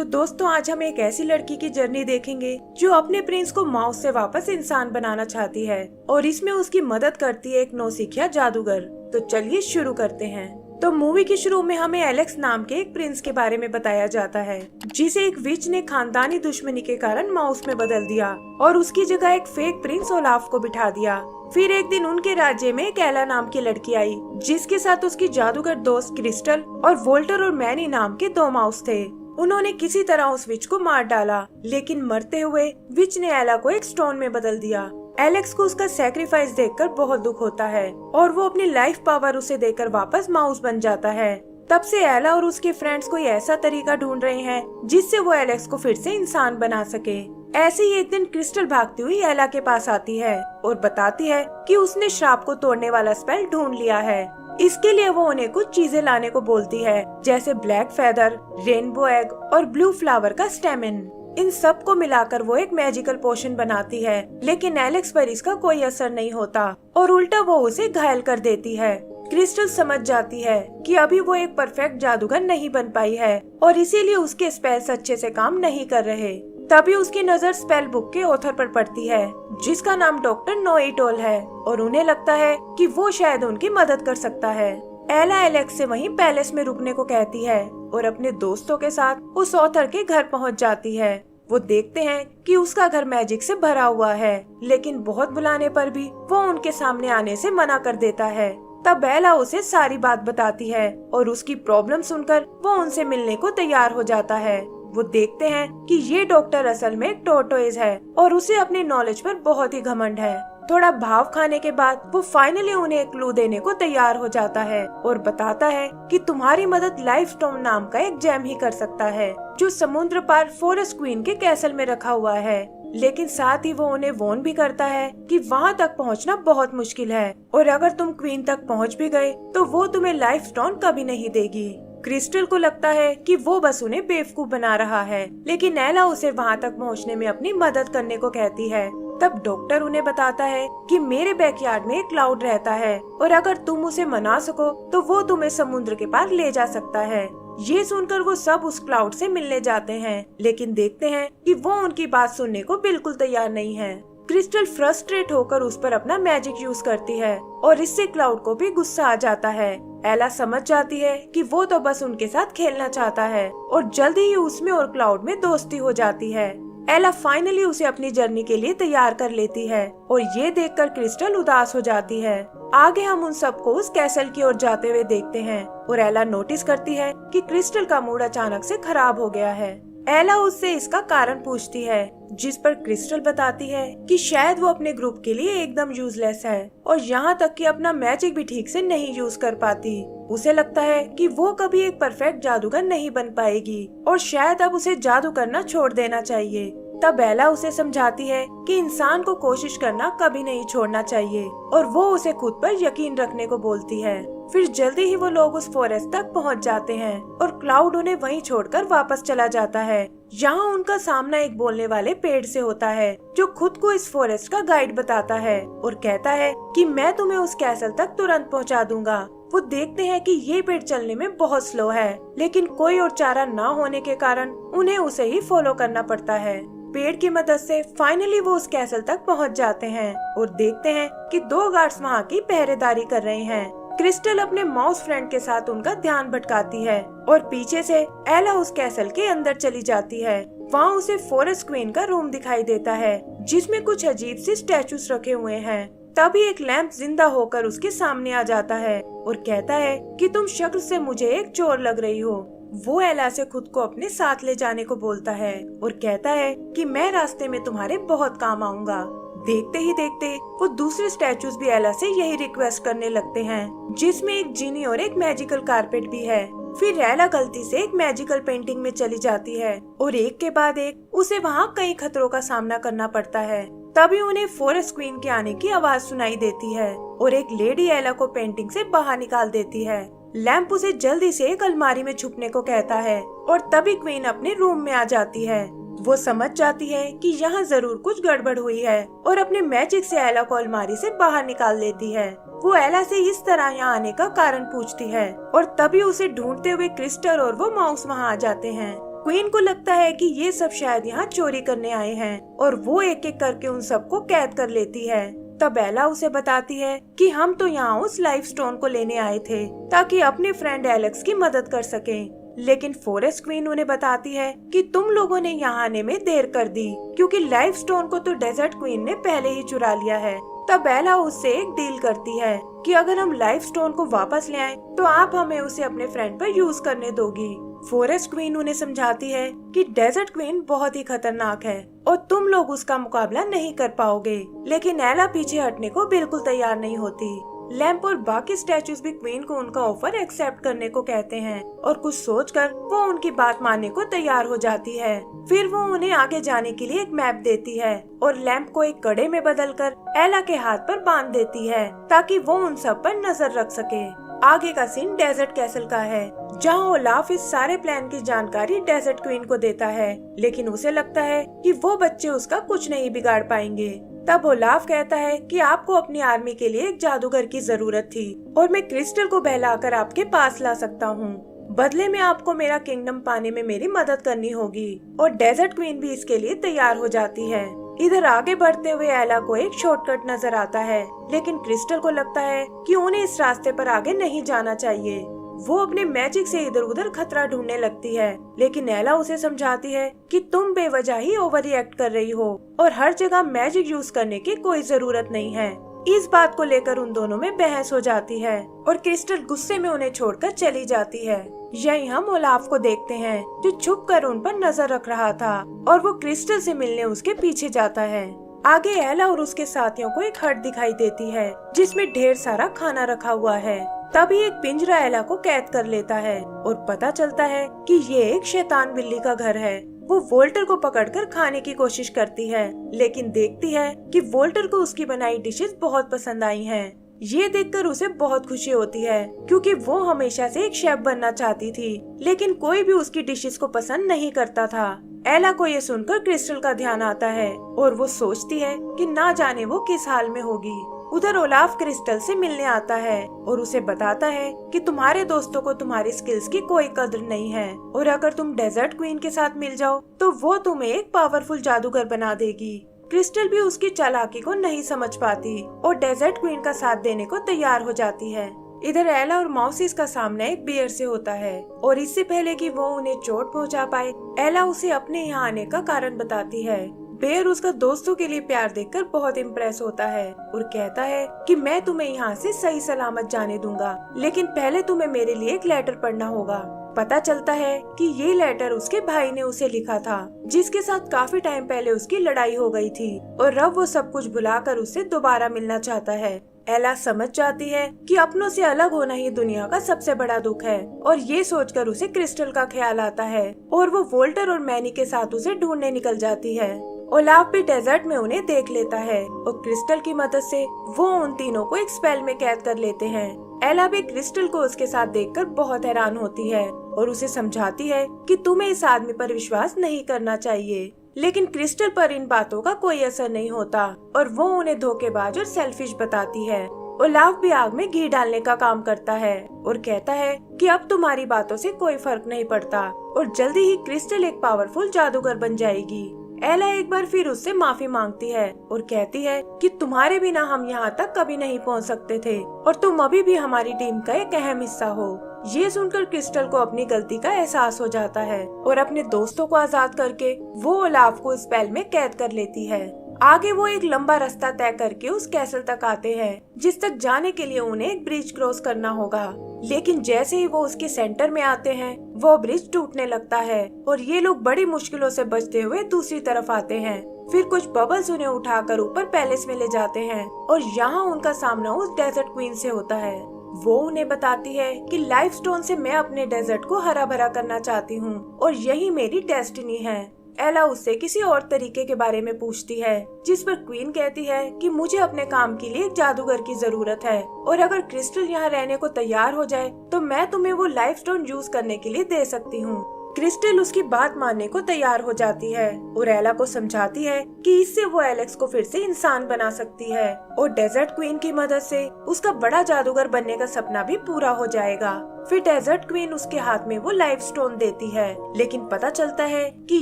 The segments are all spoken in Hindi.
तो दोस्तों आज हम एक ऐसी लड़की की जर्नी देखेंगे जो अपने प्रिंस को माउस से वापस इंसान बनाना चाहती है और इसमें उसकी मदद करती है एक नौसिखिया जादूगर। तो चलिए शुरू करते हैं। तो मूवी के शुरू में हमें एलेक्स नाम के एक प्रिंस के बारे में बताया जाता है जिसे एक विच ने खानदानी दुश्मनी के कारण माउस में बदल दिया और उसकी जगह एक फेक प्रिंस ओलाफ को बिठा दिया। फिर एक दिन उनके राज्य में एक एला नाम की लड़की आई जिसके साथ उसकी जादूगर दोस्त क्रिस्टल और वोल्टर और मैनी नाम के 2 माउस थे। उन्होंने किसी तरह उस विच को मार डाला, लेकिन मरते हुए विच ने एला को एक स्टोन में बदल दिया। एलेक्स को उसका सैक्रिफाइस देखकर बहुत दुख होता है और वो अपनी लाइफ पावर उसे देकर वापस माउस बन जाता है। तब से एला और उसके फ्रेंड्स कोई ऐसा तरीका ढूंढ रहे हैं जिससे वो एलेक्स को फिर से इंसान बना सके। ऐसे ही एक दिन क्रिस्टल भागती हुई एला के पास आती है और बताती है कि उसने श्राप को तोड़ने वाला स्पेल ढूंढ लिया है। इसके लिए वो उन्हें कुछ चीजें लाने को बोलती है, जैसे ब्लैक फेदर, रेनबो एग और ब्लू फ्लावर का स्टेमिन। इन सब को मिलाकर वो एक मैजिकल पोशन बनाती है, लेकिन एलेक्स पर इसका कोई असर नहीं होता और उल्टा वो उसे घायल कर देती है। क्रिस्टल समझ जाती है कि अभी वो एक परफेक्ट जादूगर नहीं बन पाई है और इसीलिए उसके स्पेल्स अच्छे से काम नहीं कर रहे। तभी उसकी नजर स्पेल बुक के ऑथर पर पड़ती है जिसका नाम डॉक्टर नोइटोल है और उन्हें लगता है कि वो शायद उनकी मदद कर सकता है। एला एलेक्स से वहीं पैलेस में रुकने को कहती है और अपने दोस्तों के साथ उस ऑथर के घर पहुंच जाती है। वो देखते हैं कि उसका घर मैजिक से भरा हुआ है, लेकिन बहुत बुलाने पर भी वो उनके सामने आने से मना कर देता है। तब एला उसे सारी बात बताती है और उसकी प्रॉब्लम सुनकर वो उनसे मिलने को तैयार हो जाता है। वो देखते हैं कि ये डॉक्टर असल में एक टोर्टोइज है और उसे अपनी नॉलेज पर बहुत ही घमंड है। थोड़ा भाव खाने के बाद वो फाइनली उन्हें एक क्लू देने को तैयार हो जाता है और बताता है कि तुम्हारी मदद लाइफ स्टोन नाम का एक जेम ही कर सकता है जो समुद्र पार फॉरेस्ट क्वीन के कैसल में रखा हुआ है। लेकिन साथ ही वो उन्हें वॉर्न भी करता है कि वहाँ तक पहुँचना बहुत मुश्किल है और अगर तुम क्वीन तक पहुँच भी गए तो वो तुम्हें लाइफ स्टोन कभी नहीं देगी। क्रिस्टल को लगता है कि वो बस उन्हें बेवकूफ बना रहा है, लेकिन एला उसे वहाँ तक पहुँचने में अपनी मदद करने को कहती है। तब डॉक्टर उन्हें बताता है कि मेरे बैकयार्ड में एक क्लाउड रहता है और अगर तुम उसे मना सको तो वो तुम्हें समुद्र के पार ले जा सकता है। ये सुनकर वो सब उस क्लाउड से मिलने जाते हैं, लेकिन देखते हैं कि वो उनकी बात सुनने को बिल्कुल तैयार नहीं है। क्रिस्टल फ्रस्ट्रेट होकर उस पर अपना मैजिक यूज करती है और इससे क्लाउड को भी गुस्सा आ जाता है। एला समझ जाती है कि वो तो बस उनके साथ खेलना चाहता है और जल्दी ही उसमें और क्लाउड में दोस्ती हो जाती है। एला फाइनली उसे अपनी जर्नी के लिए तैयार कर लेती है और ये देखकर क्रिस्टल उदास हो जाती है। आगे हम उन सबको उस कैसल की ओर जाते हुए देखते हैं और एला नोटिस करती है कि क्रिस्टल का मूड अचानक से खराब हो गया है। एला उससे इसका कारण पूछती है, जिस पर क्रिस्टल बताती है कि शायद वो अपने ग्रुप के लिए एकदम यूजलेस है और यहाँ तक कि अपना मैजिक भी ठीक से नहीं यूज कर पाती। उसे लगता है कि वो कभी एक परफेक्ट जादूगर नहीं बन पाएगी और शायद अब उसे जादू करना छोड़ देना चाहिए। तब एला उसे समझाती है कि इंसान को कोशिश करना कभी नहीं छोड़ना चाहिए और वो उसे खुद पर यकीन रखने को बोलती है। फिर जल्दी ही वो लोग उस फॉरेस्ट तक पहुंच जाते हैं और क्लाउड उन्हें वहीं छोड़कर वापस चला जाता है। यहाँ उनका सामना एक बोलने वाले पेड़ से होता है जो खुद को इस फॉरेस्ट का गाइड बताता है और कहता है कि मैं तुम्हें उस कैसल तक तुरंत पहुँचा दूंगा। वो देखते हैं कि ये पेड़ चलने में बहुत स्लो है, लेकिन कोई और चारा न होने के कारण उन्हें उसे ही फॉलो करना पड़ता है। पेड़ की मदद से फाइनली वो उस कैसल तक पहुंच जाते हैं और देखते हैं कि 2 गार्ड्स वहाँ की पहरेदारी कर रहे हैं। क्रिस्टल अपने माउस फ्रेंड के साथ उनका ध्यान भटकाती है और पीछे से एला उस कैसल के अंदर चली जाती है। वहाँ उसे फॉरेस्ट क्वीन का रूम दिखाई देता है जिसमें कुछ अजीब सी स्टैचूज रखे हुए हैं। तभी एक लैंप जिंदा होकर उसके सामने आ जाता है और कहता है कि तुम शक्ल से मुझे एक चोर लग रही हो। वो एला से खुद को अपने साथ ले जाने को बोलता है और कहता है कि मैं रास्ते में तुम्हारे बहुत काम आऊंगा। देखते ही देखते वो दूसरे स्टैचूज भी एला से यही रिक्वेस्ट करने लगते हैं, जिसमें एक जीनी और एक मैजिकल कारपेट भी है। फिर एला गलती से एक मैजिकल पेंटिंग में चली जाती है और एक के बाद एक उसे वहाँ कई खतरों का सामना करना पड़ता है। तभी उन्हें फॉरेस्ट क्वीन के आने की आवाज सुनाई देती है और एक लेडी एला को पेंटिंग से बाहर निकाल देती है। लैंप उसे जल्दी से एक अलमारी में छुपने को कहता है और तभी क्वीन अपने रूम में आ जाती है। वो समझ जाती है कि यहाँ जरूर कुछ गड़बड़ हुई है और अपने मैजिक से एला को अलमारी से बाहर निकाल लेती है। वो एला से इस तरह यहाँ आने का कारण पूछती है और तभी उसे ढूंढते हुए क्रिस्टल और वो माउस वहाँ आ जाते हैं। क्वीन को लगता है कि ये सब शायद यहाँ चोरी करने आए हैं और वो एक एक करके उन सबको कैद कर लेती है। तब एला उसे बताती है कि हम तो यहाँ उस लाइफ स्टोन को लेने आए थे ताकि अपने फ्रेंड एलेक्स की मदद कर सकें। लेकिन फॉरेस्ट क्वीन उन्हें बताती है कि तुम लोगों ने यहाँ आने में देर कर दी क्योंकि लाइफ स्टोन को तो डेजर्ट क्वीन ने पहले ही चुरा लिया है। तब एला उससे एक डील करती है कि अगर हम लाइफ स्टोन को वापस ले आए तो आप हमें उसे अपने फ्रेंड पर यूज करने दोगी। फॉरेस्ट क्वीन उन्हें समझाती है कि डेजर्ट क्वीन बहुत ही खतरनाक है और तुम लोग उसका मुकाबला नहीं कर पाओगे। लेकिन एला पीछे हटने को बिल्कुल तैयार नहीं होती। लैम्प और बाकी स्टैचूज भी क्वीन को उनका ऑफर एक्सेप्ट करने को कहते हैं और कुछ सोचकर वो उनकी बात मानने को तैयार हो जाती है। फिर वो उन्हें आगे जाने के लिए एक मैप देती है और लैम्प को एक कड़े में बदलकर एला के हाथ पर बांध देती है ताकि वो उन सब पर नजर रख सके। आगे का सीन डेजर्ट कैसल का है जहाँ ओलाफ इस सारे प्लान की जानकारी डेजर्ट क्वीन को देता है, लेकिन उसे लगता है कि वो बच्चे उसका कुछ नहीं बिगाड़ पाएंगे। तब ओलाफ कहता है कि आपको अपनी आर्मी के लिए एक जादूगर की जरूरत थी और मैं क्रिस्टल को बहलाकर आपके पास ला सकता हूँ। बदले में आपको मेरा किंगडम पाने में मेरी मदद करनी होगी और डेजर्ट क्वीन भी इसके लिए तैयार हो जाती है। इधर आगे बढ़ते हुए एला को एक शॉर्टकट नजर आता है, लेकिन क्रिस्टल को लगता है कि उन्हें इस रास्ते पर आगे नहीं जाना चाहिए। वो अपने मैजिक से इधर उधर खतरा ढूंढने लगती है, लेकिन एला उसे समझाती है कि तुम बेवजह ही ओवर रिएक्ट कर रही हो और हर जगह मैजिक यूज करने की कोई जरूरत नहीं है। इस बात को लेकर उन दोनों में बहस हो जाती है और क्रिस्टल गुस्से में उन्हें छोड़कर चली जाती है। यही हम ओलाफ को देखते हैं जो छुप कर उन पर नजर रख रहा था और वो क्रिस्टल से मिलने उसके पीछे जाता है। आगे एला और उसके साथियों को एक हट दिखाई देती है जिसमें ढेर सारा खाना रखा हुआ है। तभी एक पिंजरा एला को कैद कर लेता है और पता चलता है कि ये एक शैतान बिल्ली का घर है। वो वोल्टर को पकड़कर खाने की कोशिश करती है, लेकिन देखती है कि वोल्टर को उसकी बनाई डिशेस बहुत पसंद आई हैं। ये देखकर उसे बहुत खुशी होती है क्योंकि वो हमेशा से एक शेफ बनना चाहती थी, लेकिन कोई भी उसकी डिशेस को पसंद नहीं करता था। एला को ये सुनकर क्रिस्टल का ध्यान आता है और वो सोचती है कि ना जाने वो किस हाल में होगी। उधर ओलाफ क्रिस्टल से मिलने आता है और उसे बताता है कि तुम्हारे दोस्तों को तुम्हारी स्किल्स की कोई कदर नहीं है और अगर तुम डेजर्ट क्वीन के साथ मिल जाओ तो वो तुम्हें एक पावरफुल जादूगर बना देगी। क्रिस्टल भी उसकी चालाकी को नहीं समझ पाती और डेजर्ट क्वीन का साथ देने को तैयार हो जाती है। इधर एला और मौसिस का सामना एक बियर से होता है और इससे पहले कि वो उन्हें चोट पहुंचा पाए, एला उसे अपने यहाँ आने का कारण बताती है। बेयर उसका दोस्तों के लिए प्यार देखकर बहुत इम्प्रेस होता है और कहता है कि मैं तुम्हें यहाँ से सही सलामत जाने दूंगा, लेकिन पहले तुम्हें मेरे लिए एक लेटर पढ़ना होगा। पता चलता है कि ये लेटर उसके भाई ने उसे लिखा था, जिसके साथ काफी टाइम पहले उसकी लड़ाई हो गई थी और अब वो सब कुछ भुलाकर उससे दोबारा मिलना चाहता है। एला समझ जाती है कि अपनों से अलग होना ही दुनिया का सबसे बड़ा दुख है और ये सोचकर उसे क्रिस्टल का ख्याल आता है और वो वोल्टर और मैनी के साथ उसे ढूंढने निकल जाती है। ओलाफ भी डेजर्ट में उन्हें देख लेता है और क्रिस्टल की मदद से वो उन तीनों को एक स्पेल में कैद कर लेते हैं। एला भी क्रिस्टल को उसके साथ देखकर बहुत हैरान होती है और उसे समझाती है कि तुम्हें इस आदमी पर विश्वास नहीं करना चाहिए, लेकिन क्रिस्टल पर इन बातों का कोई असर नहीं होता और वो उन्हें धोखेबाज और सेल्फिश बताती है। ओलाफ भी आग में घी डालने का काम करता है और कहता है कि अब तुम्हारी बातों से कोई फर्क नहीं पड़ता और जल्दी ही क्रिस्टल एक पावरफुल जादूगर बन जाएगी। एला एक बार फिर उससे माफी मांगती है और कहती है कि तुम्हारे बिना हम यहाँ तक कभी नहीं पहुँच सकते थे और तुम अभी भी हमारी टीम का एक अहम हिस्सा हो। ये सुनकर क्रिस्टल को अपनी गलती का एहसास हो जाता है और अपने दोस्तों को आजाद करके वो ओलाफ को स्पेल में कैद कर लेती है। आगे वो एक लंबा रास्ता तय करके उस कैसल तक आते हैं, जिस तक जाने के लिए उन्हें एक ब्रिज क्रॉस करना होगा। लेकिन जैसे ही वो उसके सेंटर में आते हैं, वो ब्रिज टूटने लगता है और ये लोग बड़ी मुश्किलों से बचते हुए दूसरी तरफ आते हैं। फिर कुछ बबल्स उन्हें उठाकर ऊपर पैलेस में ले जाते हैं और यहाँ उनका सामना उस डेजर्ट क्वीन से होता है। वो उन्हें बताती है कि लाइफ स्टोन से मैं अपने डेजर्ट को हरा भरा करना चाहती हूँ और यही मेरी डेस्टिनी है। एला उससे किसी और तरीके के बारे में पूछती है, जिस पर क्वीन कहती है कि मुझे अपने काम के लिए एक जादूगर की जरूरत है और अगर क्रिस्टल यहाँ रहने को तैयार हो जाए तो मैं तुम्हें वो लाइफ स्टोन यूज करने के लिए दे सकती हूँ। क्रिस्टल उसकी बात मानने को तैयार हो जाती है और एला को समझाती है कि इससे वो एलेक्स को फिर से इंसान बना सकती है और डेजर्ट क्वीन की मदद से उसका बड़ा जादूगर बनने का सपना भी पूरा हो जाएगा। फिर डेजर्ट क्वीन उसके हाथ में वो लाइफ स्टोन देती है, लेकिन पता चलता है कि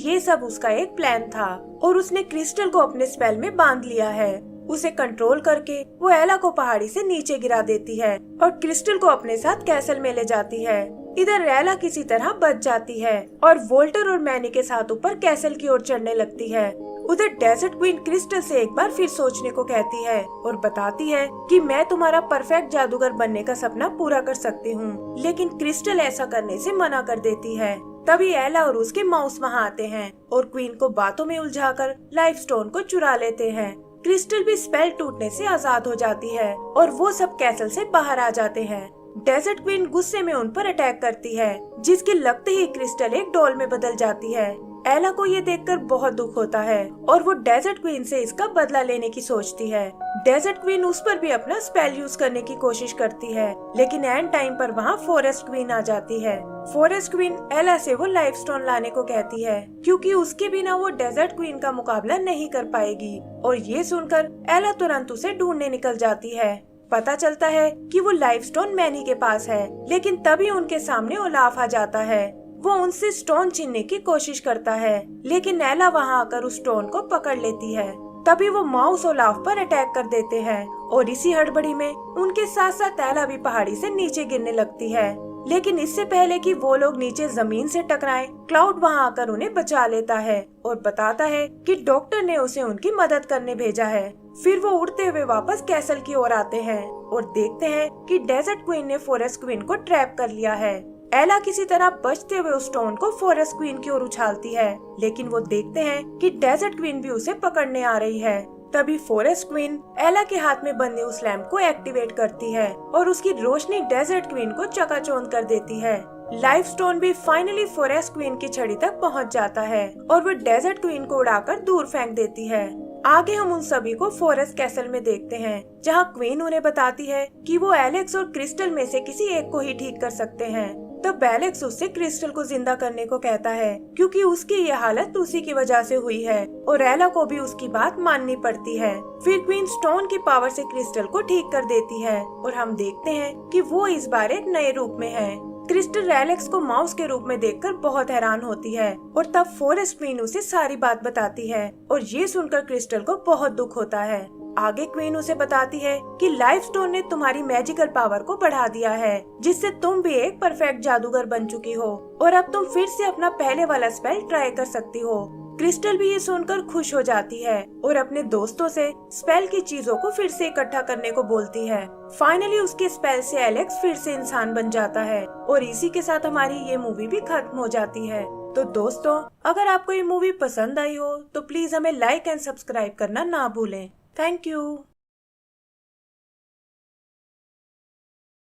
ये सब उसका एक प्लान था और उसने क्रिस्टल को अपने स्पेल में बांध लिया है। उसे कंट्रोल करके वो एला को पहाड़ी से नीचे गिरा देती है और क्रिस्टल को अपने साथ कैसल में ले जाती है। इधर एला किसी तरह बच जाती है और वोल्टर और मैनी के साथ ऊपर कैसल की ओर चढ़ने लगती है। उधर डेजर्ट क्वीन क्रिस्टल से एक बार फिर सोचने को कहती है और बताती है कि मैं तुम्हारा परफेक्ट जादूगर बनने का सपना पूरा कर सकती हूँ, लेकिन क्रिस्टल ऐसा करने से मना कर देती है। तभी एला और उसके माउस वहाँ आते हैं और क्वीन को बातों में उलझाकर लाइफ स्टोन को चुरा लेते हैं। क्रिस्टल भी स्पेल टूटने से आजाद हो जाती है और वो सब कैसल से बाहर आ जाते हैं। डेजर्ट क्वीन गुस्से में उन पर अटैक करती है, जिसके लगते ही क्रिस्टल एक डॉल में बदल जाती है। एला को ये देखकर बहुत दुख होता है और वो डेजर्ट क्वीन से इसका बदला लेने की सोचती है। डेजर्ट क्वीन उस पर भी अपना स्पेल यूज करने की कोशिश करती है, लेकिन एंड टाइम पर वहाँ फॉरेस्ट क्वीन आ जाती है। फॉरेस्ट क्वीन एला से वो लाइफ स्टोन लाने को कहती है, क्योंकि उसके बिना वो डेजर्ट क्वीन का मुकाबला नहीं कर पाएगी। और ये सुनकर एला तुरंत उसे ढूंढने निकल जाती है। पता चलता है कि वो लाइफ स्टोन मैनी के पास है, लेकिन तभी उनके सामने ओलाफ आ जाता है। वो उनसे स्टोन छीनने की कोशिश करता है, लेकिन एला वहाँ आकर उस स्टोन को पकड़ लेती है। तभी वो माउस ओलाफ पर अटैक कर देते हैं और इसी हड़बड़ी में उनके साथ साथ एला भी पहाड़ी से नीचे गिरने लगती है। लेकिन इससे पहले कि वो लोग नीचे जमीन से टकराएं, क्लाउड वहाँ आकर उन्हें बचा लेता है और बताता है कि डॉक्टर ने उसे उनकी मदद करने भेजा है। फिर वो उड़ते हुए वापस कैसल की ओर आते हैं और देखते हैं कि डेजर्ट क्वीन ने फॉरेस्ट क्वीन को ट्रैप कर लिया है। एला किसी तरह बचते हुए उस स्टोन को फॉरेस्ट क्वीन की ओर उछालती है, लेकिन वो देखते हैं कि डेजर्ट क्वीन भी उसे पकड़ने आ रही है। तभी फॉरेस्ट क्वीन एला के हाथ में बंधे उस लैंप को एक्टिवेट करती है और उसकी रोशनी डेजर्ट क्वीन को चकाचौंध कर देती है। लाइफ स्टोन भी फाइनली फॉरेस्ट क्वीन की छड़ी तक पहुंच जाता है और वो डेजर्ट क्वीन को उड़ाकर दूर फेंक देती है। आगे हम उन सभी को फॉरेस्ट कैसल में देखते हैं, जहां क्वीन उन्हें बताती है कि वो एलेक्स और क्रिस्टल में से किसी एक को ही ठीक कर सकते हैं। तब एलेक्स उससे क्रिस्टल को जिंदा करने को कहता है, क्योंकि उसकी ये हालत उसी की वजह से हुई है और एला को भी उसकी बात माननी पड़ती है। फिर क्वीन स्टोन की पावर से क्रिस्टल को ठीक कर देती है और हम देखते हैं कि वो इस बार एक नए रूप में है। क्रिस्टल एलेक्स को माउस के रूप में देखकर बहुत हैरान होती है और तब फॉरेस्ट क्वीन उसे सारी बात बताती है और ये सुनकर क्रिस्टल को बहुत दुख होता है। आगे क्वीन उसे बताती है कि लाइफ स्टोन ने तुम्हारी मैजिकल पावर को बढ़ा दिया है, जिससे तुम भी एक परफेक्ट जादूगर बन चुकी हो और अब तुम फिर से अपना पहले वाला स्पेल ट्राई कर सकती हो। क्रिस्टल भी ये सुनकर खुश हो जाती है और अपने दोस्तों से स्पेल की चीजों को फिर से इकट्ठा करने को बोलती है। फाइनली उसके स्पेल से एलेक्स फिर से इंसान बन जाता है और इसी के साथ हमारी ये मूवी भी खत्म हो जाती है। तो दोस्तों, अगर आपको ये मूवी पसंद आई हो तो प्लीज हमें लाइक एंड सब्सक्राइब करना ना भूलें। Thank you.